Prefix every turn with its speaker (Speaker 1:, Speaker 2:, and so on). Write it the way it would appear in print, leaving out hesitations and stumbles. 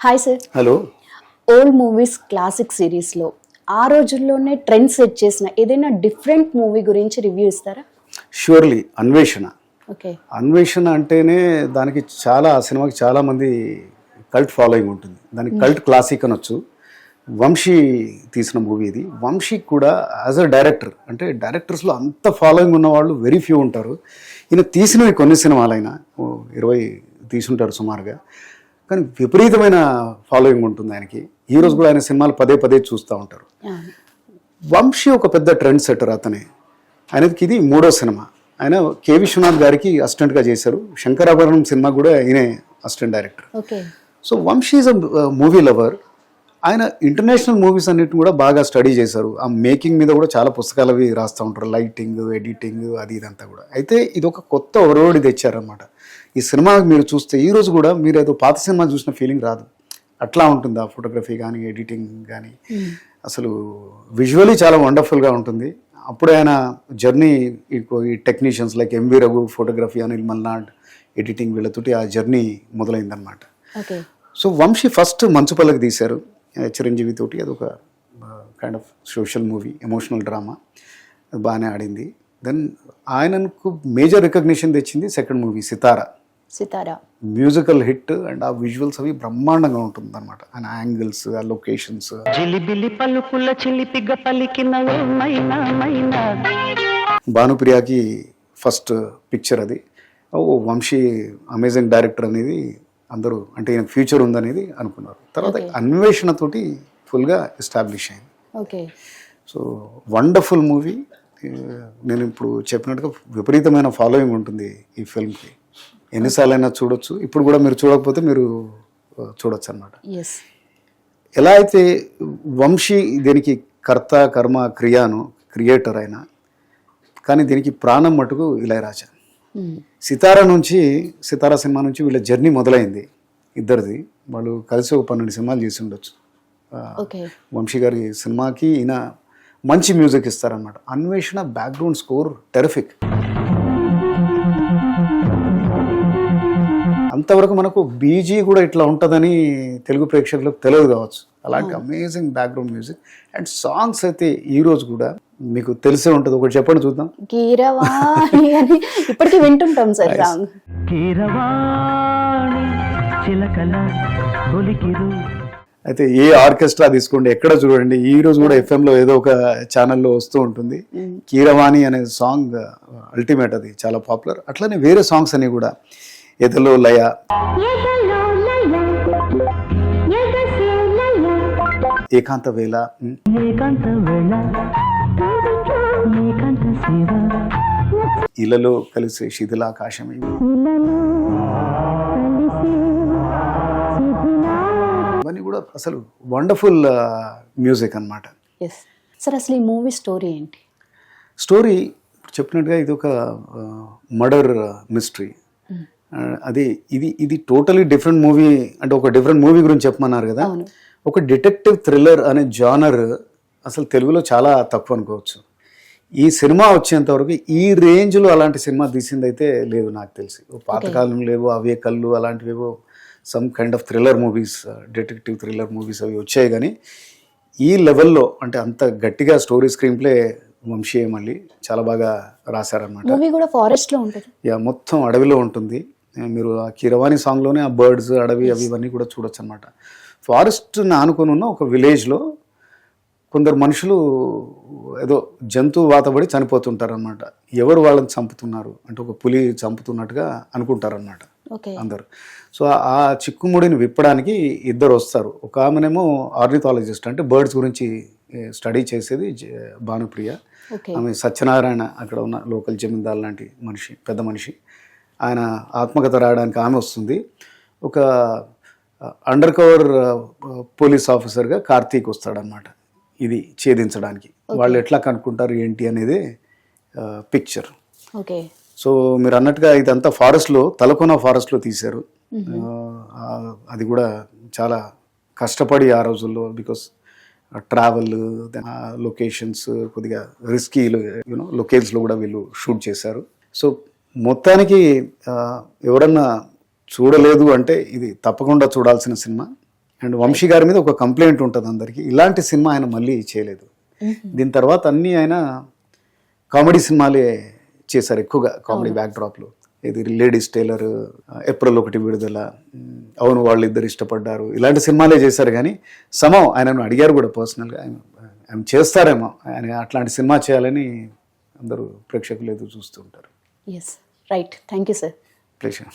Speaker 1: Hi sir.
Speaker 2: Hello.
Speaker 1: Old movies classic సిరీస్లో ఆ రోజుల్లోనే ట్రెండ్ సెట్ చేసిన ఏదైనా డిఫరెంట్ మూవీ గురించి రివ్యూ ఇస్తారా?
Speaker 2: ష్యూర్లీ అన్వేషణ.
Speaker 1: ఓకే.
Speaker 2: అన్వేషణ అంటేనే దానికి ఆ సినిమాకి చాలామంది కల్ట్ ఫాలోయింగ్ ఉంటుంది. దానికి కల్ట్ క్లాసిక్ అనొచ్చు. వంశీ తీసిన మూవీ ఇది. వంశీ కూడా యాజ్ అ డైరెక్టర్, అంటే డైరెక్టర్స్లో అంత ఫాలోయింగ్ ఉన్న వాళ్ళు వెరీ ఫ్యూ ఉంటారు. ఈయన తీసినవి కొన్ని సినిమాలైనా 20 తీసుంటారు సుమారుగా, కానీ విపరీతమైన ఫాలోయింగ్ ఉంటుంది ఆయనకి. ఈరోజు కూడా ఆయన సినిమాలు పదే పదే చూస్తూ ఉంటారు. వంశీ ఒక పెద్ద ట్రెండ్ సెటర్ అతనే. ఆయనకి ఇది 3వ సినిమా. ఆయన కె విశ్వనాథ్ గారికి అసిస్టెంట్గా చేశారు. శంకరాభరణం సినిమా కూడా ఈయనే assistant director. So Vamsi is a movie lover. ఆయన ఇంటర్నేషనల్ మూవీస్ అన్నిటిని కూడా బాగా స్టడీ చేశారు. ఆ మేకింగ్ మీద కూడా చాలా పుస్తకాలు అవి రాస్తూ ఉంటారు, లైటింగ్, ఎడిటింగ్, అది ఇదంతా కూడా. అయితే ఇది ఒక కొత్త ఒరవడి తెచ్చారనమాట. ఈ సినిమా మీరు చూస్తే ఈ రోజు కూడా మీరు ఏదో పాత సినిమా చూసిన ఫీలింగ్ రాదు. అట్లా ఉంటుంది ఆ ఫోటోగ్రఫీ కానీ, ఎడిటింగ్ కానీ. అసలు విజువలీ చాలా వండర్ఫుల్గా ఉంటుంది. అప్పుడు ఆయన జర్నీ ఈ technicians like MV Raghu, photography, Anil Malnad, editing, వీళ్ళతోటి ఆ జర్నీ మొదలైందనమాట. సో వంశీ ఫస్ట్ మంచుపల్లకి తీశారు చిరంజీవి తోటి. అదొక kind of social movie, emotional drama. బాగానే ఆడింది. దెన్ ఆయనకు మేజర్ రికగ్నిషన్ తెచ్చింది second movie Sitara. Musical hit and ఆ విజువల్స్ అవి బ్రహ్మాండంగా ఉంటుంది అనమాట. ఆయన యాంగిల్స్, ఆ లొకేషన్స్. భానుప్రియాకి ఫస్ట్ పిక్చర్ అది. వంశీ అమేజింగ్ డైరెక్టర్ అనేది అందరూ, అంటే ఈయన ఫ్యూచర్ ఉందనేది అనుకున్నారు. తర్వాత అన్వేషణతోటి ఫుల్గా ఎస్టాబ్లిష్ అయింది. So wonderful movie. నేను ఇప్పుడు చెప్పినట్టుగా విపరీతమైన ఫాలోయింగ్ ఉంటుంది ఈ ఫిల్మ్కి. ఎన్నిసార్లైనా చూడొచ్చు. ఇప్పుడు కూడా మీరు చూడకపోతే మీరు చూడొచ్చు అన్నమాట. ఎలా అయితే వంశీ దీనికి కర్త, కర్మ, క్రియేటర్ అయినా, కానీ దీనికి ప్రాణం మటుకు ఇళయరాజా. సితారా సినిమా నుంచి వీళ్ళ జర్నీ మొదలైంది ఇద్దరిది. వాళ్ళు కలిసి ఒక 12 సినిమాలు చేసి ఉండొచ్చు. వంశీ గారి సినిమాకి ఈయన మంచి మ్యూజిక్ ఇస్తారనమాట. అన్వేషణ బ్యాక్గ్రౌండ్ స్కోర్ టెరిఫిక్. అంతవరకు మనకు బీజీ కూడా ఇట్లా ఉంటుందని తెలుగు ప్రేక్షకులకు తెలియదు కావచ్చు. అలాంటి amazing background music and songs అయితే ఈ రోజు కూడా మీకు తెలిసే ఉంటుంది. ఒకటి చెప్పండి చూద్దాం.
Speaker 1: కీరవాణి అని ఇప్పటికీ వింటుంటాం సార్ సాంగ్.
Speaker 2: అయితే ఏ ఆర్కెస్ట్రా తీసుకోండి, ఎక్కడ చూడండి, ఈ రోజు కూడా FM లో ఏదో ఒక ఛానల్లో వస్తూ ఉంటుంది. కీరవాణి అనే సాంగ్ అల్టిమేట్, అది చాలా పాపులర్. అట్లనే వేరే సాంగ్స్ అని కూడా, ఎదలో లయ, ఏకాంత వేళ, ఇలలో కలిసే శిథిలాకాశం, ఇవన్నీ కూడా అసలు వండర్ఫుల్ మ్యూజిక్ అన్నమాట.
Speaker 1: సార్ అసలు ఈ మూవీ స్టోరీ ఏంటి?
Speaker 2: స్టోరీ చెప్పినట్టుగా ఇది ఒక మర్డర్ మిస్టరీ. అది ఇది టోటలీ డిఫరెంట్ మూవీ. అంటే ఒక డిఫరెంట్ మూవీ గురించి చెప్పమన్నారు కదా. ఒక డిటెక్టివ్ థ్రిల్లర్ అనే జానర్ అసలు తెలుగులో చాలా తక్కువ అనుకోవచ్చు. ఈ సినిమా వచ్చేంత వరకు ఈ రేంజ్లో అలాంటి సినిమా తీసిందైతే లేదు నాకు తెలిసి. పాతకాలం లేవు, అవే కళ్ళు అలాంటివేవో some kind of thriller movies, detective thriller movies అవి వచ్చాయి. కానీ ఈ లెవెల్లో అంటే అంత గట్టిగా స్టోరీ, స్క్రీన్ ప్లే వంశీ మళ్ళీ చాలా బాగా రాశారనమాట.
Speaker 1: మూవీ కూడా ఫారెస్ట్లో ఉంటుంది.
Speaker 2: మొత్తం అడవిలో ఉంటుంది. మీరు ఆ కీరవాణి సాంగ్లోనే ఆ బర్డ్స్, అడవి అవి ఇవన్నీ కూడా చూడొచ్చు అనమాట. ఫారెస్ట్ని ఆనుకొని ఉన్న ఒక విలేజ్లో కొందరు మనుషులు ఏదో జంతువు వాతబడి చనిపోతుంటారు అనమాట. ఎవరు వాళ్ళని చంపుతున్నారు అంటే ఒక పులి చంపుతున్నట్టుగా అనుకుంటారనమాట అందరు. సో ఆ చిక్కుముడిని విప్పడానికి ఇద్దరు వస్తారు. ఒక ఆమెనేమో ఆర్నిథాలజిస్ట్, అంటే బర్డ్స్ గురించి స్టడీ చేసేది భానుప్రియ. ఆమె సత్యనారాయణ, అక్కడ ఉన్న లోకల్ జమీందార్ లాంటి మనిషి, పెద్ద మనిషి. ఆయన ఆత్మకథ రాయడానికి ఆమె వస్తుంది. ఒక అండర్ కవర్ పోలీస్ ఆఫీసర్గా కార్తీక్ వస్తాడనమాట ఇది ఛేదించడానికి. వాళ్ళు ఎట్లా కనుక్కుంటారు ఏంటి అనేది పిక్చర్. సో మీరు అన్నట్టుగా ఇదంతా ఫారెస్ట్లో, తలకోన ఫారెస్ట్లో తీశారు. అది కూడా చాలా కష్టపడి ఆ రోజుల్లో, బికాస్ ట్రావెల్, లొకేషన్స్ కొద్దిగా రిస్కీ లొకేషన్స్లో కూడా వీళ్ళు షూట్ చేశారు. సో మొత్తానికి ఎవరన్నా చూడలేదు అంటే ఇది తప్పకుండా చూడాల్సిన సినిమా. అండ్ వంశీ గారి మీద ఒక కంప్లైంట్ ఉంటుంది అందరికీ, ఇలాంటి సినిమా ఆయన మళ్ళీ చేయలేదు. దీని తర్వాత అన్నీ ఆయన కామెడీ సినిమాలే చేశారు ఎక్కువగా, కామెడీ బ్యాక్డ్రాప్లు. ఇది లేడీస్ టైలర్, ఏప్రిల్ 1 విడుదల, అవును వాళ్ళిద్దరు ఇష్టపడ్డారు, ఇలాంటి సినిమాలే చేశారు. కానీ సమం ఆయనను అడిగారు కూడా పర్సనల్గా, ఆయన చేస్తారేమో, ఆయన అట్లాంటి సినిమా చేయాలని అందరూ ప్రేక్షకులు ఎదురు చూస్తూ ఉంటారు.
Speaker 1: Yes, right. Thank you sir.
Speaker 2: Pleasure.